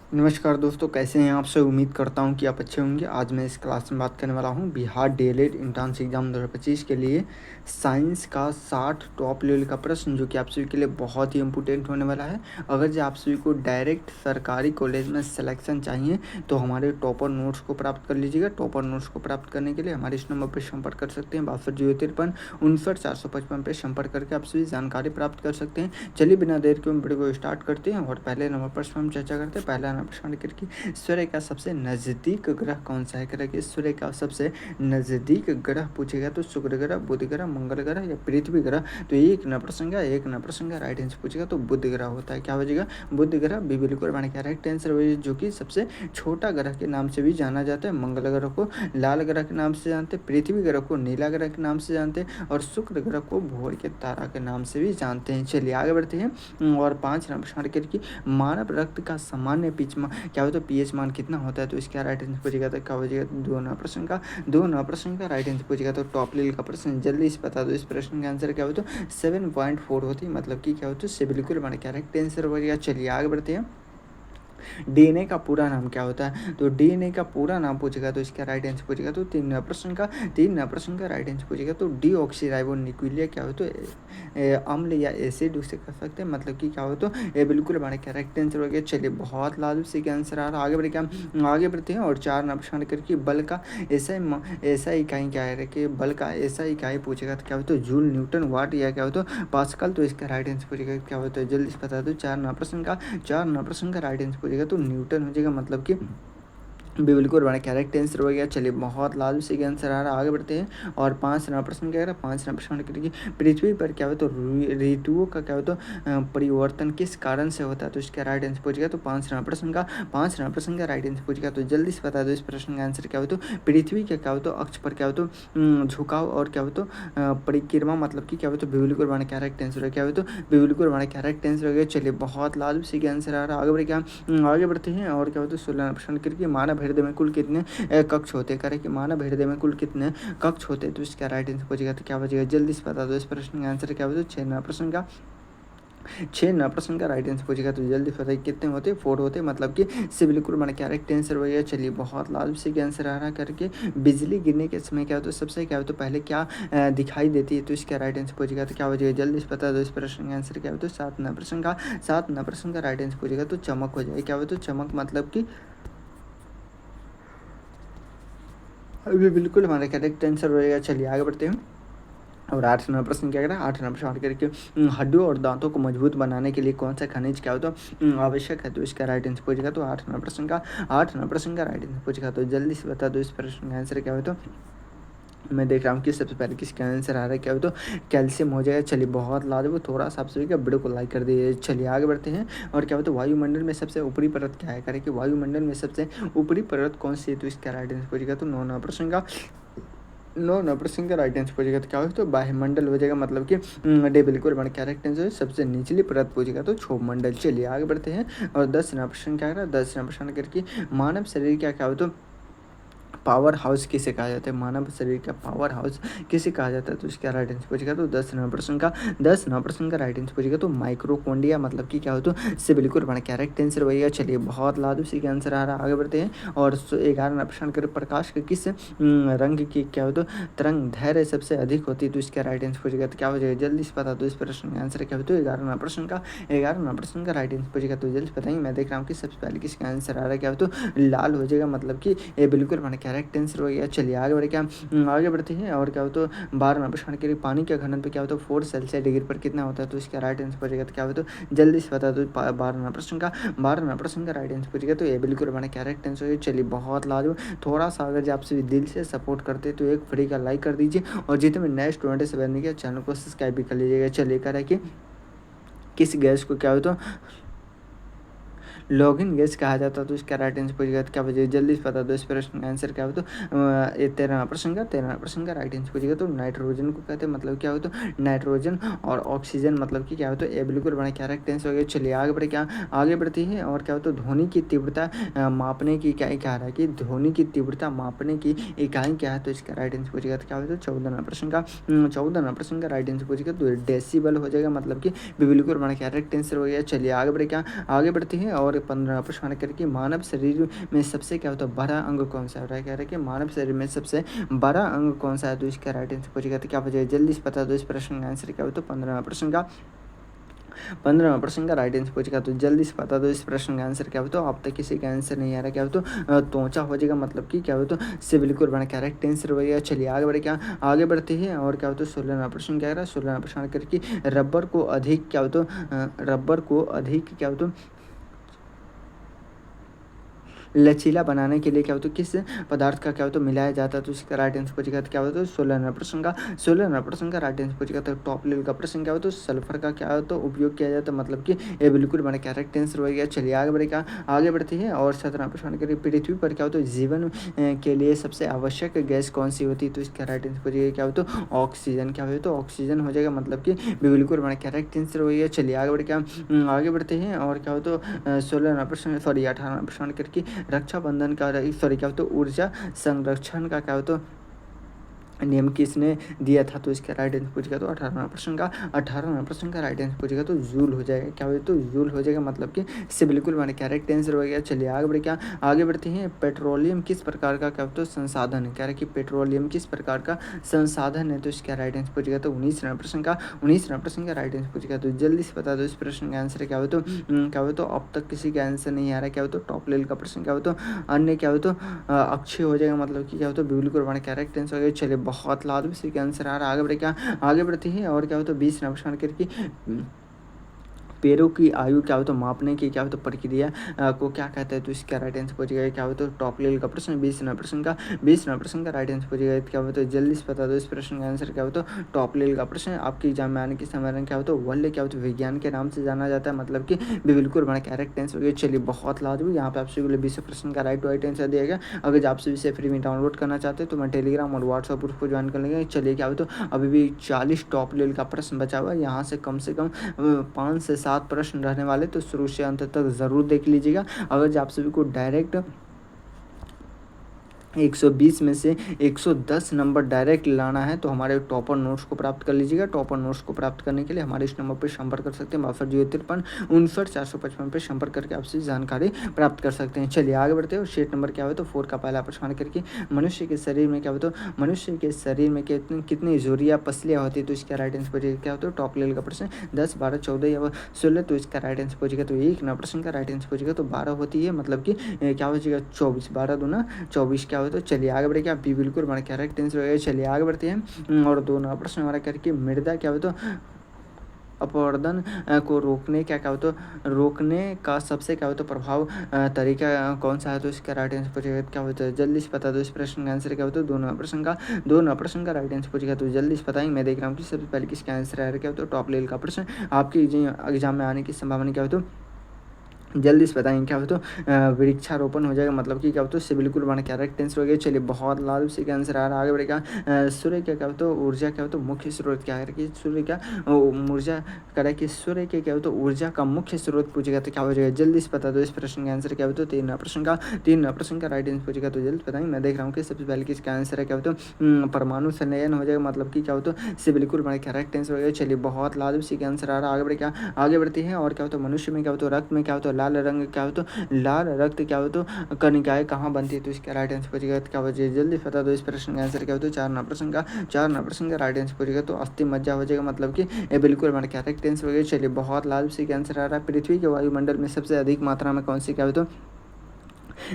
नमस्कार दोस्तों, कैसे हैं आप सब। उम्मीद करता हूं कि आप अच्छे होंगे। आज मैं इस क्लास में बात करने वाला हूं बिहार डीएलएड एंट्रेंस एग्जाम 2025 के लिए साइंस का 60 टॉप लेवल का प्रश्न, जो कि आप सभी के लिए बहुत ही इंपॉर्टेंट होने वाला है। अगर जो आप सभी को डायरेक्ट सरकारी कॉलेज में सिलेक्शन चाहिए तो हमारे टॉपर नोट्स को प्राप्त कर लीजिएगा। टॉपर नोट्स को प्राप्त करने के लिए हमारे इस नंबर पर संपर्क कर सकते हैं 62 053 59 455 पर संपर्क करके आप सभी जानकारी प्राप्त कर सकते हैं। चलिए बिना देर के वीडियो को स्टार्ट करते हैं और पहले नंबर पर हम चर्चा करते हैं। पहला प्रश्न कि सूर्य का सबसे नजदीक ग्रह कौन सा है। कि सूर्य का सबसे नजदीक ग्रह पूछेगा तो शुक्र ग्रह, बुध ग्रह, मंगल ग्रह या पृथ्वी ग्रह। तो एक न प्रश्न का राइट आंसर पूछेगा तो बुध ग्रह होता है। क्या हो जाएगा? बुध ग्रह भी बिल्कुल माने क्या राइट आंसर हो, जो कि सबसे छोटा ग्रह के नाम से भी जाना जाता है। मंगल ग्रह को लाल ग्रह के नाम से जानते हैं, पृथ्वी ग्रह को नीला ग्रह के नाम से जानते हैं और शुक्र ग्रह को भोर के तारा के नाम से भी जानते हैं। चलिए आगे बढ़ते हैं और 5 नंबर प्रश्न कि मानव रक्त का सामान्य पिच क्या हो तो पीएच मान कितना होता है। तो इसका राइट आंसर पूछेगा तो क्या हो जाएगा? 2 प्रश्न का राइट आंसर पूछेगा तो टॉप लेवल का प्रश्न जल्दी से बता दो। इस प्रश्न का आंसर क्या हो तो 7.4 होती है, मतलब कि क्या हो तो से बिल्कुल माने क्या राइट आंसर हो जाएगा। चलिए आगे बढ़ते हैं। डीएनए का पूरा नाम क्या होता है। तो डीएनए का पूरा नाम पूछेगा तो इसका राइट आंसर पूछेगा तो 3 प्रश्न का राइट आंसर पूछेगा तो डीऑक्सीराइबोन्यूक्लियर क्या हो तो अम्ल या एसिड उसे कर सकते हैं, मतलब कि क्या हो तो ये बिल्कुल हमारा करेक्ट आंसर हो गया। चलिए बहुत लाजवाब से आंसर आ रहा है। आगे बढ़ते हैं और 4 प्रश्न करके बल का ऐसा इकाई क्या है कि बल का ऐसा इकाई पूछेगा तो क्या हो तो जूल, न्यूटन, वाट या क्या हो तो पास्कल। तो इसका राइट आंसर पूछेगा क्या हो तो जल्दी से बता दो। 4 प्रश्न का राइट आंसर पूछेगा तो न्यूटन हो जाएगा, मतलब कि बिल्कुल बड़ा करेक्ट आंसर हो गया। चलिए बहुत लाजवाब से आंसर आ रहा है। आगे बढ़ते हैं और 5 नंबर प्रश्न क्या है। 5 नंबर प्रश्न करिए पृथ्वी पर क्या हो तो ऋतुओं का क्या हो तो परिवर्तन किस कारण से होता है। तो इसका राइट आंसर पूछेगा तो 5 नंबर प्रश्न का राइट आंसर पूछेगा तो जल्दी से बता दो। इस प्रश्न का आंसर क्या हो तो पृथ्वी के क्या हो तो अक्ष पर क्या हो तो झुकाव और क्या हो तो परिक्रमा, मतलब कि क्या हो तो बिल्कुल बड़ा करेक्ट आंसर है। क्या हो तो बिल्कुल बड़ा करेक्ट आंसर हो गया। चलिए बहुत लाजवाब से आंसर आ रहा है। आगे बढ़ते हैं और क्या हो तो 16 प्रश्न करके मानव हृदय में कुल कितने कक्ष होते। करें कि मानव हृदय में कुल कितने कक्ष होते। तो इसका राइट आंसर पूछेगा तो क्या बचेगा? जल्दी से बता दो। इस प्रश्न का आंसर क्या होता है? 6 प्रश्न का राइट आंसर पूछेगा तो जल्दी बताइए कितने होते। 4 होते, मतलब कि से बिल्कुल मैंने करेक्ट आंसर हो गया। चलिए बहुत लाजवाब से आंसर आ रहा करके बिजली गिरने के समय क्या होता है सबसे क्या होता है पहले क्या दिखाई देती है। तो इसका राइट आंसर पूछेगा तो क्या हो जाएगा? जल्दी से बता दो। इस प्रश्न का आंसर क्या होता है? 7 प्रश्न का राइट आंसर पूछेगा तो चमक हो जाएगा। क्या होता है? चमक, मतलब कि अभी बिल्कुल हमारा करेक्ट आंसर रहेगा। चलिए आगे बढ़ते हैं और 8 नंबर प्रश्न क्या करें। 8 नंबर प्रश्न करके हड्डियों और दांतों को मजबूत बनाने के लिए कौन सा खनिज क्या होता है आवश्यक है। तो इसका राइट आंसर पूछेगा तो 8 नंबर प्रश्न का राइट आंसर पूछेगा तो जल्दी से बता दो। इस प्रश्न का आंसर क्या हो तो मैं देख रहा हूँ कि सबसे पहले किसका आंसर आ रहा है। क्या हो तो कैल्शियम हो जाएगा। चलिए बहुत लाजवाब, थोड़ा सा आप सभी का वीडियो को लाइक कर दीजिए। चलिए आगे बढ़ते हैं और क्या होता है वायुमंडल में सबसे ऊपरी परत क्या है। करें कि वायुमंडल में सबसे ऊपरी परत कौन सी है। तो इसका राइट आंसर पूछेगा तो 9 प्रश्न का राइट आंसर पूछेगा तो क्या होगा तो बाह्यमंडल हो जाएगा, मतलब कि डे बिल्कुल बड़ा करेक्ट आंसर है। सबसे निचली परत पूछेगा तो क्षोभमंडल। चलिए आगे बढ़ते हैं और 10 नंबर प्रश्न क्या है। 10 नंबर प्रश्न करके मानव शरीर क्या हो तो पावर हाउस किसे कहा जाता है। मानव शरीर का पावर हाउस किसे कहा जाता है। तो इसका राइट आंसर पूछेगा तो 10 नंबर प्रश्न का राइट आंसर पूछेगा तो माइक्रोकोंडिया, मतलब कि क्या हो तो से बिल्कुल बड़ा करेक्ट आंसर वही। चलिए बहुत लादू सी का आंसर आ रहा है। आगे बढ़ते हैं और 11 नंबर प्रश्न कर प्रकाश के किस रंग की क्या हो तो तरंग धैर्य सबसे अधिक होती है। तो इसका राइट आंसर पूछेगा तो क्या हो जाएगा? जल्दी से बता दो। इस प्रश्न का आंसर क्या हो तो 11 नंबर प्रश्न का राइट आंसर पूछेगा तो जल्दी बताइए। मैं देख रहा हूँ कि सबसे पहले किसका आंसर आ रहा है। क्या हो तो लाल हो जाएगा, मतलब कि ये बिल्कुल मैंने करेक्ट आंसर हो गया। चलिए आगे बढ़ते हैं और क्या हो तो 12 नंबर प्रश्न के लिए पानी का घनत्व क्या होता है 4 सेल्सियस डिग्री पर कितना होता है। तो इसका राइट आंसर पूछेगा तो क्या हो तो जल्दी से बता दो। 12 नंबर प्रश्न का राइट आंसर पूछेगा तो ये बिल्कुल मैंने करेक्ट आंसर हो गया। चलिए बहुत लाजवाब, थोड़ा सा अगर आप सभी दिल से सपोर्ट करते तो एक फ्री का लाइक कर दीजिए और जितने भी नए स्टूडेंट से बनने के चैनल को सब्सक्राइब भी कर लीजिएगा। चलिए करें कि किस गैस को क्या हो तो लॉगिन गैस कहा जाता है। तो इसका राइट आंसर पूछेगा तो क्या बचेगा? जल्दी से बता दो। इस प्रश्न का आंसर क्या हो तो ये 13 प्रश्न का राइट आंसर पूछेगा तो नाइट्रोजन को कहते हैं, मतलब क्या हो तो नाइट्रोजन और ऑक्सीजन, मतलब कि क्या हो तो ये बिल्कुल बड़ा करेक्ट आंसर हो गया। चलिए आगे बढ़ती है और क्या हो तो ध्वनि की तीव्रता मापने की इकाई कह रहा है कि ध्वनि की तीव्रता मापने की इकाई क्या है। तो इसका राइट आंसर पूछेगा तो क्या हो तो 14 प्रश्न का राइट आंसर पूछेगा तो डेसिबल हो जाएगा, मतलब कि बिल्कुल बड़ा करेक्ट आंसर हो गया। चलिए आगे बढ़ते हैं और और 15 प्रश्न करके मानव शरीर में सबसे क्या होता है बड़ा अंग कौन सा है? कह रहा है कि मानव शरीर में सबसे बड़ा अंग कौन सा है? तो इसका राइट आंसर पूछेगा तो क्या हो जाएगा? जल्दी से बता दो इस प्रश्न का आंसर क्या हो? तो 15वां प्रश्न का राइट आंसर पूछेगा तो जल्दी से बता दो इस प्रश्न का आंसर क्या हो? तो अब तक किसी का आंसर नहीं आ रहा क्या हो? तो त्वचा हो जाएगा, मतलब कि क्या हो? तो से बिल्कुल बना करेक्ट आंसर हो गया। चलिए आगे बढ़े, क्या आगे बढ़ते हैं और क्या हो? तो 16वां प्रश्न क्या कह रहा है? 16वां प्रश्न करके रबर को अधिक क्या हो? तो रबर को अधिक क्या हो? तो लचीला बनाने के लिए क्या होता है किस पदार्थ का क्या होता है मिलाया जाता है? तो इसका राइट आंसर पूछेगा तो क्या होता है? 16वां प्रश्न का राइट आंसर पूछेगा तो टॉप लेवल का प्रश्न क्या होता है? सल्फर का क्या होता है उपयोग किया जाता है, मतलब कि ये बिल्कुल मैंने करेक्ट आंसर हो गया। चलिए आगे बढ़ेगा, आगे बढ़ते हैं और 17वां प्रश्न करिए पृथ्वी पर क्या होता है जीवन के लिए सबसे आवश्यक गैस कौन सी होती है? तो इसका राइट आंसर पूछेगा क्या होता है? ऑक्सीजन। क्या हो? तो ऑक्सीजन हो जाएगा, मतलब कि बिल्कुल मैंने करेक्ट आंसर हो गया। चलिए आगे बढ़ के आगे बढ़ते हैं और क्या हो? तो 16वां प्रश्न सॉरी 18वां प्रश्न करके रक्षाबंधन का सॉरी क्या होता है ऊर्जा संरक्षण का क्या होता है नियम किसने दिया था? तो इसका राइट आंसर पूछेगा तो 18वां प्रश्न का राइट आंसर पूछेगा तो जूल हो जाएगा। क्या हो? तो जूल हो जाएगा, मतलब कि इससे बिल्कुल मैंने करेक्ट आंसर हो गया। चलिए आगे बढ़े, क्या आगे बढ़ते हैं पेट्रोलियम किस प्रकार का क्या होता है संसाधन है? कह रहा है कि पेट्रोलियम किस प्रकार का संसाधन है? तो इसका राइट आंसर पूछेगा तो 19वां प्रश्न का राइट आंसर पूछेगा तो जल्दी से बता दो इस प्रश्न का आंसर क्या हो? तो क्या हो? तो अब तक किसी का आंसर नहीं आ रहा। क्या हो? तो टॉप लेवल का प्रश्न क्या हो? तो अन्य क्या हो? तो अक्षय हो जाएगा, मतलब कि क्या हो? तो बिल्कुल मैंने करेक्ट आंसर हो गया। चलिए बहुत लाजमी सी का आंसर आ रहा है। आगे बढ़े, क्या आगे बढ़ते हैं और क्या हो? तो 20वां प्रश्न करके पैरों की आयु क्या हो? तो मापने की क्या हो? तो प्रक्रिया को क्या कहते हैं? तो इसका राइट आंसर पूछेगा क्या हो? तो टॉप लेवल का प्रश्न 20वां प्रश्न का राइट आंसर पूछेगा क्या हो? तो जल्दी से बता दो इस प्रश्न का आंसर क्या हो? तो टॉप लेवल का प्रश्न आपके एग्जाम में आने के समय क्या हो? तो वर्ल्ड क्या हो? तो विज्ञान के नाम से जाना जाता है, मतलब कि बिल्कुल बड़ा करेक्ट आंसर हो गया। चलिए बहुत लाजमी, यहाँ पे आपसे 20 प्रश्न का राइट आंसर दिया गया। अगर आप सभी से फ्री में डाउनलोड करना चाहते हैं तो मैं टेलीग्राम और व्हाट्सएप ग्रुप को ज्वाइन कर लेंगे। चलिए क्या हो? तो अभी भी 40 टॉप लेवल का प्रश्न बचा हुआ है, यहाँ से कम 5 से 7 प्रश्न रहने वाले, तो शुरू से अंत तक ज़रूर देख लीजिएगा। अगर आप सभी को डायरेक्ट 120 में से 110 नंबर डायरेक्ट लाना है तो हमारे टॉपर नोट्स को प्राप्त कर लीजिएगा। टॉपर नोट्स को प्राप्त करने के लिए हमारे इस नंबर पर संपर्क कर सकते हैं 6253 59 455 पर संपर्क करके आपसे जानकारी प्राप्त कर सकते हैं। चलिए आगे बढ़ते हैं और शेट नंबर क्या हो? तो 4 का पहला प्रश्न करके मनुष्य के शरीर में क्या हो? तो मनुष्य के शरीर में कितनी जोरिया पसलियाँ होती है? तो इसका राइट आंसर पूछेगा क्या होता है? टॉप लेवल का प्रश्न 10 12 14 या 16, तो इसका राइट आंसर पूछेगा तो 1 प्रश्न का राइट आंसर पूछेगा तो 12 होती है, मतलब कि क्या हो जाएगा 24, 12 दूना 24 क्या हो? तो चलिए आगे बढ़े, क्या भी बिल्कुल हमारा करेक्ट आंसर हो गया। चलिए आगे बढ़ते हैं और 2वां प्रश्न हमारा करके मृदा क्या हो? तो अपवर्तन को रोकने क्या हो? तो रोकने का सबसे क्या हो? तो प्रभाव तरीका कौन सा है? तो इसका राइट आंसर पूछेगा क्या होता है? जल्दी से बता दो इस प्रश्न का आंसर क्या होता है? 2वां प्रश्न का राइट आंसर पूछेगा तो जल्दी से बताएंगे। मैं देख रहा हूँ कि सबसे पहले किसका आंसर आ रहा है क्या होता है? टॉप लेवल का प्रश्न आपके एग्जाम में आने की संभावना क्या हो? तो जल्दी से बताएंगे क्या हो? तो वृक्षारोपण हो जाएगा, मतलब कि क्या हो? तो इससे बिल्कुल हमारा करेक्ट आंसर हो गया। चलिए बहुत लाल से का आंसर आ रहा है। आगे बढ़ेगा सूर्य क्या हो? तो ऊर्जा क्या हो? तो मुख्य स्रोत क्या है कि सूर्य क्या ऊर्जा करे कि सूर्य के क्या हो? तो ऊर्जा का मुख्य स्रोत पूछेगा तो क्या हो जाएगा? जल्दी से बता दो इस प्रश्न का आंसर क्या हो? तो 3वां प्रश्न का राइट आंसर पूछेगा तो जल्दी बताएंगे। मैं देख रहा हूँ कि सबसे पहले किसका आंसर है क्या हो? तो परमाणु संलयन हो जाएगा, मतलब कि क्या हो? तो इससे बिल्कुल हमारा करेक्ट आंसर हो गया। चलिए बहुत लाल सी का आंसर आ रहा है। आगे बढ़े, क्या आगे बढ़ते हैं और क्या हो? तो मनुष्य में क्या हो? तो रक्त में क्या हो? तो लाल रंग क्या हो? तो लाल रक्त क्या हो? तो कणिकाएं कहाँ बनती है? तो इसका राइट आंसर पूछेगा क्या हो जाएगा? जल्दी बता दो इस प्रश्न का आंसर क्या हो? तो 4वां प्रश्न का राइट आंसर पूछेगा तो अस्थि मज्जा हो जाएगा, मतलब कि ये बिल्कुल हमारा करेक्ट आंसर हो गया। चलिए बहुत लाल सी का आंसर आ रहा है। पृथ्वी के वायुमंडल में सबसे अधिक मात्रा में कौन सी क्या हो? तो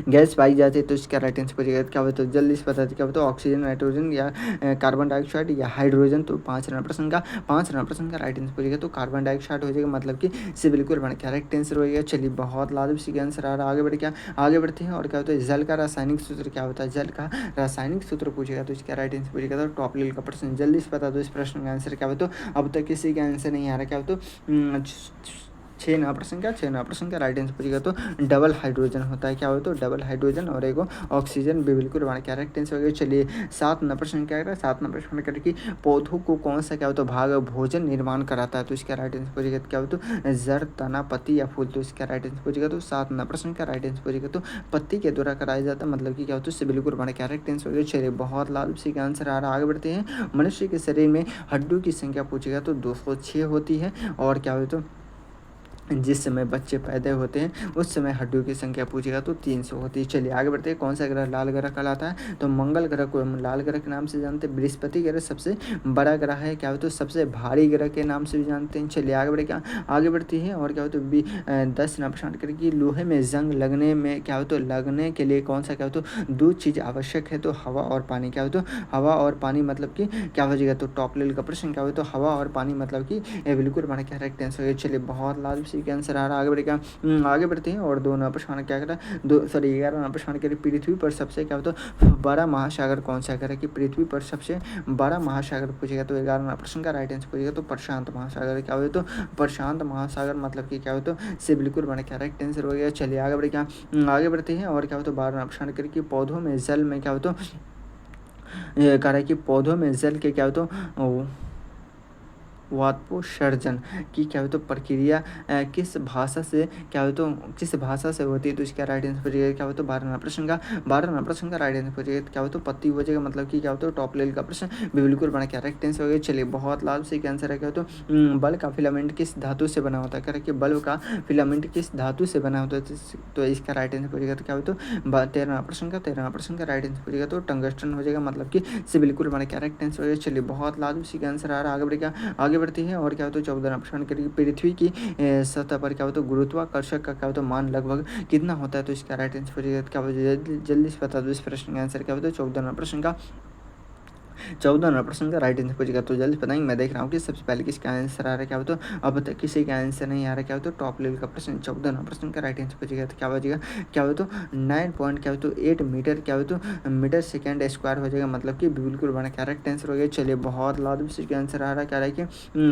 गैस पाई जाती है, तो इसका राइट आंसर पूछेगा क्या होता है? तो जल्दी से बताते क्या होता है? ऑक्सीजन, नाइट्रोजन या कार्बन डाइऑक्साइड या हाइड्रोजन। तो 5वां प्रश्न का राइट आंसर पूछेगा तो कार्बन डाइऑक्साइड हो जाएगा, मतलब कि इससे बिल्कुल हमारा करेक्ट आंसर हो गया। चलिए बहुत लाजमी सी आंसर आ रहा है। आगे बढ़े, क्या आगे बढ़ते हैं और क्या होता है? जल का रासायनिक सूत्र क्या होता है? जल का रासायनिक सूत्र पूछेगा तो इसका राइट आंसर पूछेगा तो टॉप लेवल का प्रश्न। जल्दी से बता दो इस प्रश्न का आंसर क्या हो? तो अब तक किसी का आंसर नहीं आ रहा। क्या हो? तो 6वां प्रश्न का राइट आंसर पूछेगा तो डबल हाइड्रोजन होता है। क्या हो? तो डबल हाइड्रोजन और एक ऑक्सीजन भी बिल्कुल हमारा करेक्ट आंसर हो गया। चलिए 7वां प्रश्न क्या है? 7वां प्रश्न करके पौधों को कौन सा क्या हो? तो भाग भोजन निर्माण कराता है? तो इसका राइट आंसर पूछेगा क्या हो? तो जड़, तना, पत्ती या फूल। तो इसका राइट आंसर पूछेगा तो 7वां प्रश्न का राइट आंसर पूछेगा तो पत्ती के द्वारा कराया जाता है, मतलब कि क्या हो? तो इससे बिल्कुल हमारा करेक्ट आंसर हो गया। चलिए बहुत लाल सी का आंसर आ रहा है। आगे बढ़ते हैं। मनुष्य के शरीर में हड्डियों की संख्या पूछेगा तो 206 होती है और क्या हो? तो जिस समय बच्चे पैदा होते हैं उस समय हड्डियों की संख्या पूछेगा तो 300 होती है। चलिए आगे बढ़ते हैं, कौन सा ग्रह लाल ग्रह कहलाता है? तो मंगल ग्रह को हम लाल ग्रह के नाम से जानते हैं। बृहस्पति ग्रह सबसे बड़ा ग्रह है, क्या होता है सबसे भारी ग्रह के नाम से भी जानते हैं। चलिए आगे बढ़े, क्या आगे बढ़ती है और क्या होता है 10 नंबर करके लोहे में जंग लगने में क्या होता है लगने के लिए कौन सा क्या होता है दो चीज़ आवश्यक है, तो हवा और पानी। क्या होता है हवा और पानी मतलब कि क्या हो जाएगा, तो टॉप लेवल का प्रश्न क्या होता है हवा और पानी मतलब कि ये बिल्कुल हमारा क्या करेक्ट आंसर है। चलिए बहुत लाजमी सी आंसर आ रहा है। आगे बढ़ेगा, आगे बढ़ते हैं और दो नंबर प्रश्न क्या करा दो सॉरी 11 नंबर प्रश्न के पृथ्वी पर सबसे क्या होता है बड़ा महासागर कौन सा है कि पृथ्वी पर सबसे बड़ा महासागर पूछेगा तो 11 नंबर प्रश्न का राइट आंसर पूछेगा तो प्रशांत महासागर। क्या हो तो प्रशांत महासागर मतलब कि क्या हो तो से बिल्कुल बड़ा क्या राइट आंसर हो गया। चलिए आगे बढ़े, क्या आगे बढ़ते हैं और क्या हो तो 12 नंबर प्रश्न करके पौधों में जल में क्या हो तो कह रहा है कि पौधों में जल के क्या हो तो वाष्पोत्सर्जन की क्या हो तो प्रक्रिया किस भाषा से क्या हो तो किस भाषा से होती है, तो इसका राइट आंसर पूछेगा क्या हो तो 12 नंबर प्रश्न का राइट आंसर पूछेगा क्या हो तो पत्ती हो जाएगा, मतलब कि क्या हो तो टॉप लेवल का प्रश्न बिल्कुल बड़ा क्या राइट आंसर हो गया। चलिए बहुत लाभ से आंसर है क्या हो तो बल्ब का फिलामेंट किस धातु से बना होता है, कह रहा है कि बल्ब का फिलामेंट किस धातु से बना होता है, तो इसका राइट आंसर पूछेगा तो क्या हो तो 13 प्रश्न का राइट आंसर पूछेगा तो टंगस्टन हो जाएगा, मतलब कि से बिल्कुल बड़ा क्या राइट आंसर हो गया। चलिए बहुत लाभ से आंसर आ रहा है। आगे बढ़ेगा, आगे बढ़ती है और क्या होता है 14 प्रश्न करिए पृथ्वी की सतह पर क्या होता है गुरुत्वाकर्षण का क्या होता है मान लगभग कितना होता है, तो इसका राइट आंसर क्या होता है जल्दी से बता दो इस प्रश्न का आंसर क्या होता है 14 प्रश्न का राइट आंसर पूछेगा तो जल्दी बताएंगे। मैं देख रहा हूँ कि सबसे पहले किसका आंसर आ रहा है, क्या हो तो अब तक किसी का आंसर नहीं आ रहा, क्या हो तो टॉप लेवल का प्रश्न 14 प्रश्न का राइट आंसर पूछेगा तो क्या बचेगा, क्या हो तो 9.8 मीटर क्या हो तो मीटर सेकेंड स्क्वायर हो जाएगा, मतलब कि बिल्कुल बना करेक्ट आंसर हो गया। चलिए बहुत लाभ से आंसर आ रहा है, क्या रहा है कि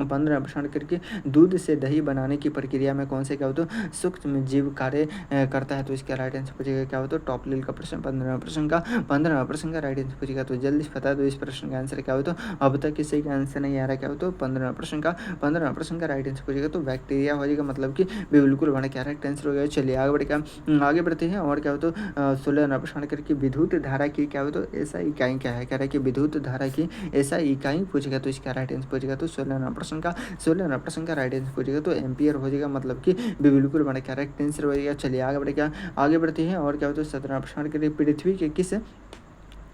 15 प्रश्न करके दूध से दही बनाने की प्रक्रिया में कौन से क्या हो तो सूक्ष्म जीव कार्य करता है, तो इसका राइट आंसर पूछेगा क्या हो तो टॉप लेवल का प्रश्न 15 प्रश्न का राइट आंसर पूछेगा तो जल्दी से बता दो इस प्रश्न का आंसर क्या हो तो अब तक किसी का आंसर नहीं आ रहा, क्या हो तो 15 प्रश्न का राइट आंसर पूछेगा तो बैक्टीरिया हो जाएगा, मतलब कि बिल्कुल बड़ा करेक्ट आंसर हो गया। चलिए आगे बढ़ेगा, आगे बढ़ते हैं और क्या हो तो 16 प्रश्न करके विद्युत धारा की क्या हो तो ऐसा इकाई क्या है, कह रहा है कि विद्युत धारा की ऐसा इकाई पूछेगा तो इसका राइट आंसर पूछेगा तो 16 प्रश्न का राइट आंसर पूछेगा तो एम्पियर हो जाएगा, मतलब कि बिल्कुल बड़ा करेक्ट आंसर हो जाएगा। चलिए आगे बढ़ेगा, आगे बढ़ते हैं और क्या हो तो 17 प्रश्न के लिए पृथ्वी के किस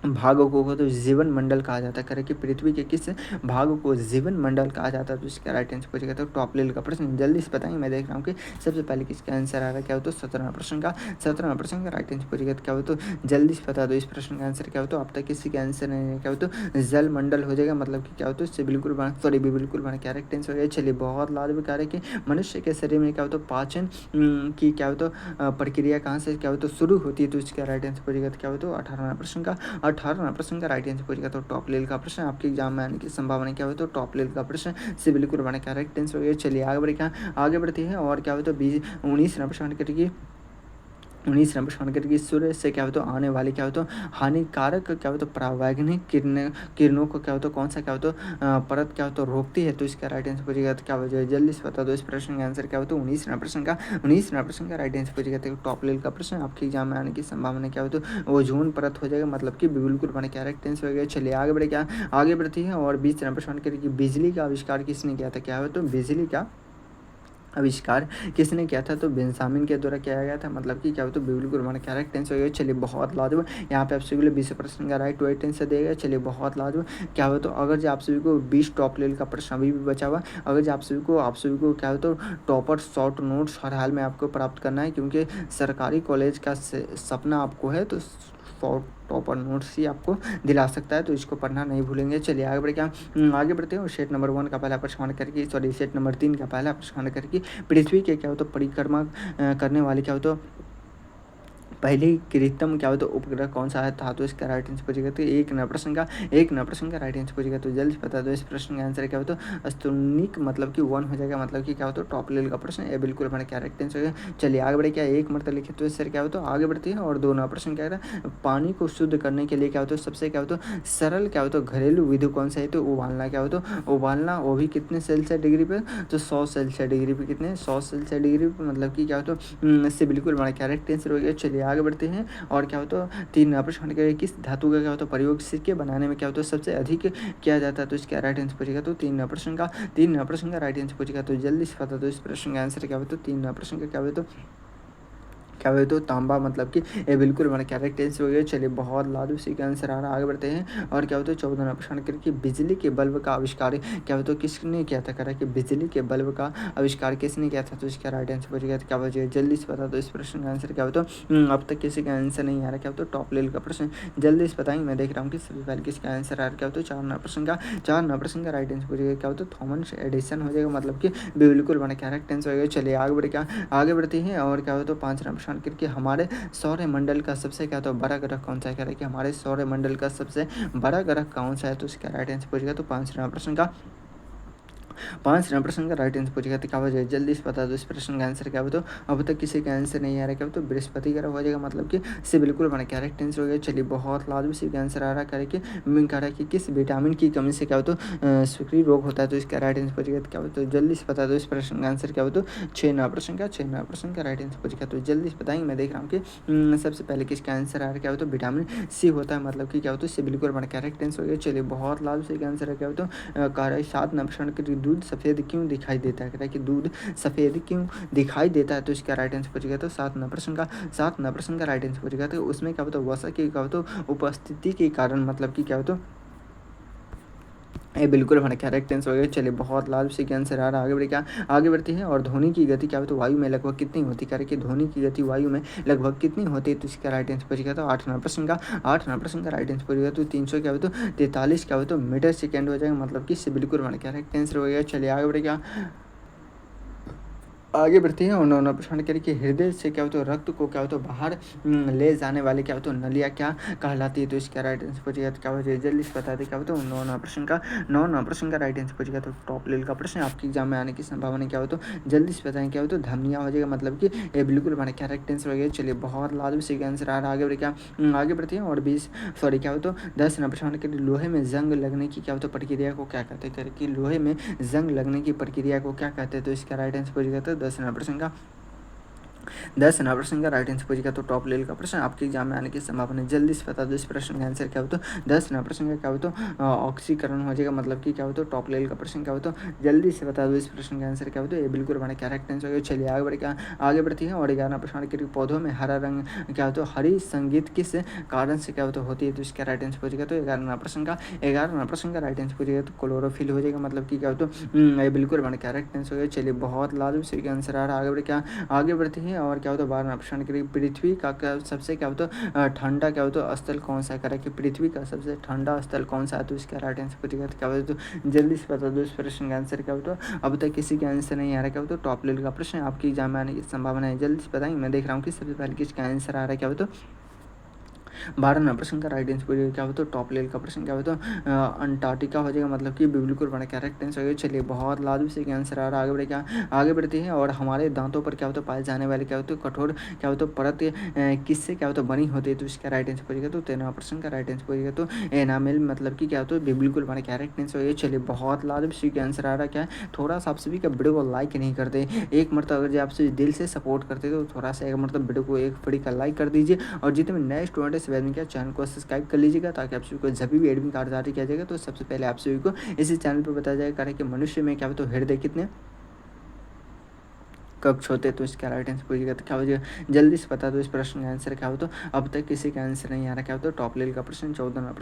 भागों को तो जीवन मंडल कहा जाता है, करे कि पृथ्वी के किस भागों को जीवन मंडल कहा जाता है, तो इसका राइट आंसर पूछेगा तो टॉप लेवल का प्रश्न जल्दी से बताएंगे। मैं देख रहा हूँ कि सबसे पहले किसका आंसर आ रहा है, क्या हो तो 17 प्रश्न का राइट आंसर पूछेगा तो क्या हो तो जल्दी से बता दो इस प्रश्न का आंसर क्या हो तो अब तक किसी का आंसर नहीं है, क्या हो तो जल मंडल हो जाएगा, मतलब कि क्या हो तो इससे बिल्कुल बिल्कुल बना करेक्ट आंसर हो गया। चलिए बहुत लाभ कह रहे कि मनुष्य के शरीर में क्या हो तो पाचन की क्या हो तो प्रक्रिया कहाँ से क्या हो तो शुरू होती है, तो इसका राइट आंसर पूछेगा तो क्या हो तो 18 प्रश्न का राइट आंसर पूछेगा तो टॉप लेवल का प्रश्न आपके एग्जाम में आने की संभावना क्या हो तो टॉप लेवल का प्रश्न से बिल्कुल बना करेक्ट आंसर हो गया। चलिए आगे बढ़ते हैं और क्या हो तो 19 प्रश्न करिए 19 करके सूर्य से क्या हो तो आने वाले क्या हो तो हानिकारक क्या हो तो परावैंगनिक किरणों को क्या हो तो कौन सा क्या हो तो परत क्या हो तो रोकती है, तो इसका राइट आंसर पूछेगा तो क्या हो जाए जल्दी से बता दो इस प्रश्न का आंसर क्या हो तो 19 प्रश्न का राइट आंसर पूछेगा तो टॉप लेवल का प्रश्न आपके एग्जाम में आने की संभावना क्या हो तो ओजोन परत हो जाएगा, मतलब कि बिल्कुल बने क्या राइट आंसर हो गया। चलिए आगे बढ़ती है और 20 प्रश्न करके बिजली का आविष्कार किसने किया था, क्या हो तो बिजली का आविष्कार किसने किया था, तो बेंजामिन के द्वारा किया गया था, मतलब कि क्या हो तो बिल्कुल हमारा करेक्ट आंसर हो गया। चलिए बहुत लाजवाब, यहाँ पे आप सभी को 20 प्रश्न का राइट आंसर देगा। चलिए बहुत लाजवाब, क्या हो तो अगर जो आप सभी को 20 टॉप लेवल का प्रश्न अभी भी बचा हुआ, अगर जो आप सभी को क्या हो तो टॉपर शॉर्ट नोट्स हर हाल में आपको प्राप्त करना है, क्योंकि सरकारी कॉलेज का सपना आपको है, तो शॉर्ट टॉपर नोट्स ही आपको दिला सकता है, तो इसको पढ़ना नहीं भूलेंगे। चलिए आगे बढ़ते हैं और सेट नंबर 1 का पहला प्रश्न करके सेट नंबर 3 का पहला प्रश्न करके पृथ्वी के क्या हो तो परिक्रमा करने वाले क्या हो तो पहले कृत्रिम क्या हो तो उपग्रह कौन सा था, तो इसका राइट आंसर पूछेगा तो एक नंबर प्रश्न का राइट आंसर पूछेगा तो जल्द बता दो इस प्रश्न का आंसर क्या हो तो स्पुतनिक, मतलब कि 1 हो जाएगा, मतलब कि क्या हो तो टॉप लेवल का प्रश्न ये बिल्कुल हमारा क्या राइट आंसर है। चलिए आगे बढ़े, क्या एक मरतब लिखे तो इससे क्या हो तो आगे बढ़ती है और 2 नंबर प्रश्न क्या है पानी को शुद्ध करने के लिए क्या हो तो सबसे क्या हो तो सरल क्या हो तो घरेलू विधि कौन सा है, तो उबालना क्या हो तो उबालना, वो भी कितने सेल्सियस डिग्री पे, तो 100 सेल्सियस डिग्री पे, कितने 100 सेल्सियस डिग्री पे, मतलब कि क्या हो तो इससे बिल्कुल हमारा क्या राइट आंसर हो गया। चलिए आगे बढ़ते हैं और क्या हो तो 3 प्रश्न करेंगे किस धातु का क्या होता है प्रयोग सिक्के बनाने में क्या होता है सबसे अधिक किया जाता है, तो इसका राइट आंसर पूछेगा तो 3 प्रश्न का राइट आंसर पूछेगा। तो जल्दी से बता दो इस प्रश्न का आंसर क्या हो तो 3 प्रश्न का क्या हुआ तो तांबा मतलब कि ये बिल्कुल हमारा करेक्ट आंसर हो गया। चलिए बहुत लाभ उसी का आंसर आ रहा है, आगे बढ़ते हैं और क्या होता है 14 प्रश्न करके बिजली के बल्ब का आविष्कार क्या होता है किसने किया था, करा कि बिजली के बल्ब का आविष्कार किसने किया था, तो इसका राइट आंसर पूछ गया क्या बचेगा जल्दी से बता दो इस प्रश्न का आंसर क्या होता है। अब तक किसी का आंसर नहीं आ रहा, क्या होता है टॉप लेवल का प्रश्न जल्दी से बताएंगे। मैं देख रहा हूँ कि सभी पहले किसका आंसर आ रहा क्या होता है 4 प्रश्न का राइट आंसर पूछेगा क्या होता है थॉमस एडिसन हो जाएगा, मतलब कि बिल्कुल बना करेक्ट आंसर हो गया। चलिए आगे बढ़ते हैं और क्या होता है 5 प्रश्न करके हमारे सौरमंडल का सबसे क्या तो बड़ा ग्रह कौन सा है, कह रहा है कि हमारे सौरमंडल का सबसे बड़ा ग्रह कौन सा है, तो इसका राइट आंसर पूछेगा। तो 5 प्रश्न का राइट आंसर पूछेगा तो क्या हो जाएगा जल्दी से बता दो इस प्रश्न का आंसर क्या हो तो अब तक किसी का आंसर नहीं आ रहा, क्या हो तो बृहस्पति ग्रह हो जाएगा, मतलब कि इससे बिल्कुल बना करेक्ट आंसर हो गया। चलिए बहुत लाजमी सी का आंसर आ रहा है कह रहा है कि किस विटामिन की कमी से क्या हो तो स्वीकृति रोग होता है, तो इसका राइट आंसर पूछेगा तो क्या हो तो जल्दी से बता दो इस प्रश्न का आंसर क्या हो तो 6 प्रश्न का राइट आंसर पूछेगा। तो जल्दी से बताएंगे। मैं देख रहा हूँ कि सबसे पहले किसका आंसर आ रहा है क्या हो तो विटामिन सी होता है, मतलब कि क्या हो तो इससे बिल्कुल बना करेक्ट आंसर हो गया। चलिए बहुत लाजमी सी का आंसर है क्या हो तो कह रहा है 7 प्रश्न के दूध सफेद क्यों दिखाई देता है, कह रहा है कि दूध सफेद क्यों दिखाई देता है, तो इसका राइट आंसर पूछेगा। तो 7 प्रश्न का राइट आंसर पूछेगा। तो उसमें क्या होता है वसा की क्या होता है उपस्थिति के कारण, मतलब कि क्या होता है ये बिल्कुल हमारा करेक्ट आंसर हो गया। चलिए बहुत लाभ से आंसर आ रहा है, आगे बढ़ते हैं और ध्वनि की गति क्या होती है वायु में लगभग कितनी होती है, कि ध्वनि की गति वायु में लगभग कितनी होती है, तो इसका राइट आंसर पूछेगा। तो 8 प्रश्न का राइट आंसर पूछेगा। तो 300 क्या होता है 43 क्या होता है मीटर सेकेंड हो जाएगा, मतलब कि इससे बिल्कुल हमारा करेक्ट आंसर हो गया। चलिए आगे बढ़ते हैं और 9 प्रश्न करके हृदय से क्या होता है रक्त को क्या होता है बाहर ले जाने वाले क्या होता है नलिया क्या कहलाती है, तो इसका राइट आंसर पूछेगा तो क्या हो जाएगा जल्दी से बता दें क्या होता है 9 प्रश्न का राइट आंसर पूछेगा। तो टॉप लेवल का प्रश्न आपके एग्जाम में आने की संभावना क्या हो तो जल्दी से बताएं क्या हो तो धमनिया हो जाएगा, मतलब कि ये बिल्कुल हमारा करेक्ट आंसर हो गया। चलिए बहुत लाजमी से आंसर आ रहा है, आगे बढ़ते हैं और 20 सॉरी क्या हो तो 10 प्रश्न के लोहे में जंग लगने की क्या होता है प्रक्रिया को क्या कहते हैं, कि लोहे में जंग लगने की प्रक्रिया को क्या कहते हैं, तो इसका राइट आंसर पूछेगा। तो 10 प्रश्न का राइट आंसर पूछेगा। तो टॉप लेवल का प्रश्न आपके एग्जाम में आने की संभावना जल्दी से बता दो इस प्रश्न का आंसर क्या हो तो 10 प्रश्न का क्या हो तो ऑक्सीकरण हो जाएगा, मतलब कि क्या हो तो टॉप लेवल का प्रश्न क्या हो तो जल्दी से बता दो इस प्रश्न का आंसर क्या हो तो ये बिल्कुल हमारा करेक्ट आंसर हो। चलिए आगे बढ़ती है और 11 प्रश्न के पौधों में हरा रंग क्या हो तो हरी संगीत किस कारण से क्या हो तो होती है, तो इसका राइट आंसर पूछेगा। तो 11 प्रश्न का राइट आंसर पूछेगा। तो क्लोरोफिल हो जाएगा, मतलब कि क्या हो तो ये बिल्कुल हमारा करेक्ट आंसर हो गया। चलिए बहुत लाजमी से आंसर आ रहा है, आगे बढ़ते हैं और क्या होता है 12 प्रश्न के लिए पृथ्वी का सबसे क्या होता है ठंडा क्या होता है स्थल कौन सा है, करा कि पृथ्वी का सबसे ठंडा स्थल कौन सा है, तो इसका राइट आंसर पूछेगा। तो क्या होता है तो जल्दी से बता दो इस प्रश्न का आंसर क्या होता है। अब तक किसी का आंसर नहीं आ रहा, क्या होता है टॉप लेवल का प्रश्न आपकी एग्जाम में आने की संभावना है जल्दी से बताएंगे। मैं देख रहा हूँ कि सबसे पहले किसका आंसर आ रहा है, क्या होता है 12 प्रश्न का राइट आंसर क्या होता है टॉप लेवल का प्रश्न क्या होता है अंटार्कटिका हो जाएगा, मतलब कि बिल्कुल बड़ा करेक्ट आंसर हो गया। चलिए बहुत लाजमी से आंसर आ रहा है, आगे बढ़ते हैं और हमारे दांतों पर क्या होता है पाए जाने वाले क्या होते हैं कठोर क्या होता है परत किससे क्या होता है बनी होती है, तो इसका राइट आंसर पूछेगा। तो 13 प्रश्न का राइट आंसर पूछेगा। तो एनामेल मतलब कि क्या होता है बिल्कुल बड़ा करेक्ट आंसर हो गया। चलिए बहुत लाजमी से आंसर आ रहा है, क्या है थोड़ा सा आप सभी का वीडियो को लाइक नहीं करते, एक मरतब अगर जो आपसे दिल से सपोर्ट करते तो थोड़ा सा एक मरतब वीडियो को एक बड़ी का लाइक कर दीजिए और जितने भी नए स्टूडेंट है सभी क्या चैनल को सब्सक्राइब कर लीजिएगा, ताकि आप सभी को जब भी एडमिट कार्ड जारी किया जाएगा तो सबसे पहले आप सभी को इसी चैनल पर बताया जाएगा। कारण कि मनुष्य में क्या हो तो हृदय कितने कक्ष होते, तो इसका राइट आंसर पूछेगा। तो क्या हो जाएगा जल्दी से बता दो इस प्रश्न का आंसर क्या हो तो अब तक किसी का आंसर नहीं आ रहा, क्या हो तो टॉप लेवल का प्रश्न 14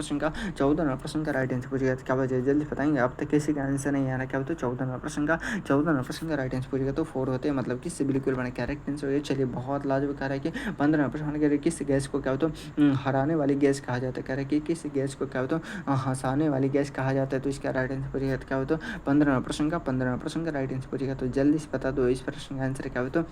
प्रश्न का राइट आंसर पूछेगा। तो क्या हो जाएगा जल्दी बताएंगे, अब तक किसी का आंसर नहीं आ रहा, क्या हो तो 14 प्रश्न का राइट आंसर पूछेगा। तो 4 होते हैं, मतलब कि बिल्कुल बना करेक्ट आंसर हो। चलिए बहुत लाजवाब कह रहा है कि 15 प्रश्न के किस गैस को क्या हो तो हराने वाली गैस कहा जाता है, कह रहा है कि किस गैस को क्या हो तो हंसाने वाली गैस कहा जाता है, तो इसका राइट आंसर पूछेगा। तो क्या हो तो 15 प्रश्न का राइट आंसर पूछेगा। तो जल्दी से बता दो इस प्रश्न का आंसर क्या हो तो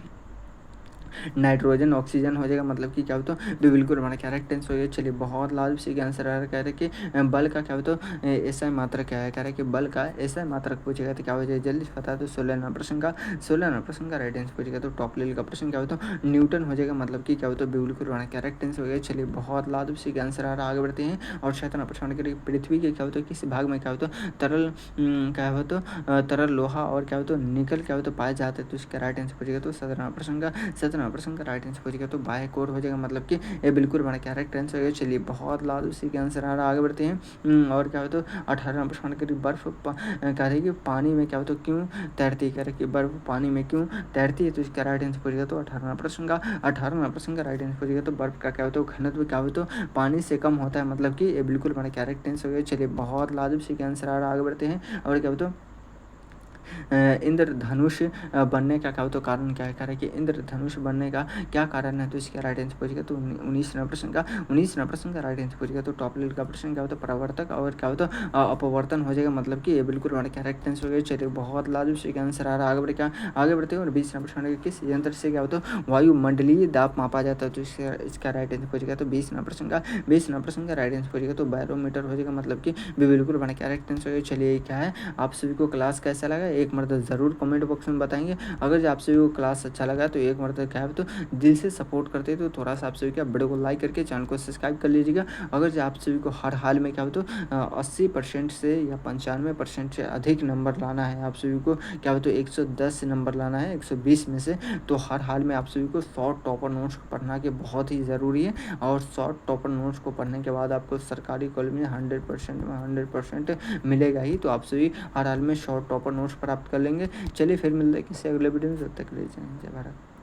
नाइट्रोजन ऑक्सीजन हो जाएगा, मतलब कि क्या हो तो बिल्कुल हमारा करेक्ट आंसर हो गया। चलिए बहुत लाजवाब से आंसर आ रहा है, कह रहे कि बल का क्या हो तो ऐसा मात्रक क्या है, कह रहे कि बल का ऐसा मात्रक पूछेगा। तो क्या हो जाएगा जल्दी से बता दो 16 प्रश्न का राइट आंसर पूछेगा। तो टॉप लेवल का प्रश्न क्या हो तो न्यूटन हो जाएगा, मतलब कि क्या हो तो बिल्कुल हमारा करेक्ट आंसर हो गया। चलिए बहुत लाजवाब से आंसर आ रहा है, आगे बढ़ते हैं और 17 प्रश्न के पृथ्वी के क्या हो तो किस भाग में क्या हो तो तरल क्या हो तो तरल लोहा और क्या हो तो निकल क्या हो तो पाए जाते हैं, तो इसका राइट आंसर पूछेगा। तो 17 नंबर प्रश्न का राइट आंसर हो जाएगा तो बाय कोर हो जाएगा, मतलब कि ये बिल्कुल हमारा करेक्ट आंसर हो गया। चलिए बहुत लाल उसी के आंसर आ रहा है, आगे बढ़ते हैं। और क्या हो तो 18 नंबर प्रश्न करिए बर्फ कह रही है कि पानी में क्या हो तो क्यों तैरती है, कह रही है कि बर्फ पानी में क्यों तैरती है, तो इसका राइट आंसर हो जाएगा तो 18 नंबर प्रश्न का राइट आंसर हो जाएगा तो बर्फ का क्या होता है घनत्व क्या हो तो पानी से कम होता है, मतलब कि ये बिल्कुल हमारा करेक्ट आंसर हो गया। चलिए बहुत लाजुब सी का आंसर आ रहा है, आगे बढ़ते हैं। और क्या हो तो इंद्रधनुष बनने का क्या हो तो कारण क्या है, कह रहा है कि इंद्रधनुष बनने का क्या कारण है, तो इसका राइट आंसर पूछेगा तो 19 नंबर प्रश्न का राइट आंसर पूछेगा तो टॉप लेवल का प्रश्न क्या होता है प्रवर्तक, और क्या होता है अपवर्तन हो जाएगा, मतलब कि ये बिल्कुल हमारा करेक्ट आंसर हो गया। चलिए बहुत लाजुब से आंसर आ रहा है, आगे बढ़ते हैं। और 20 नंबर प्रश्न किस यंत्र से क्या होता है वायुमंडलीय दाब मापा जाता है, तो इसका राइट आंसर पूछेगा तो 20 नंबर प्रश्न का राइट आंसर पूछेगा तो बैरोमीटर हो जाएगा, मतलब कि बिल्कुल हमारा करेक्ट आंसर हो गया। चलिए क्या है आप सभी को क्लास कैसा लगा एक मरतबा ज़रूर कमेंट बॉक्स में बताएंगे। अगर जो आप सभी को क्लास अच्छा लगा तो एक मरतबा क्या है तो दिल से सपोर्ट करते तो थोड़ा सा आप सभी क्या वीडियो को लाइक करके चैनल को सब्सक्राइब कर लीजिएगा। अगर जो आप सभी को हर हाल में क्या हो तो 80% से या 95% से अधिक नंबर लाना है, आप सभी को क्या हो तो 110 नंबर लाना है 120 में से, तो हर हाल में आप सभी को शॉर्ट टॉपर नोट्स को पढ़ना के बहुत ही ज़रूरी है। और शॉर्ट टॉपर नोट्स को पढ़ने के बाद आपको सरकारी कॉलेज में 100% मिलेगा ही, तो आप सभी हर हाल में शॉर्ट टॉपर नोट्स प्राप्त कर लेंगे। चलिए फिर मिलते हैं किसी अगले वीडियो में, तब तक के लिए जय हिंद, जय भारत।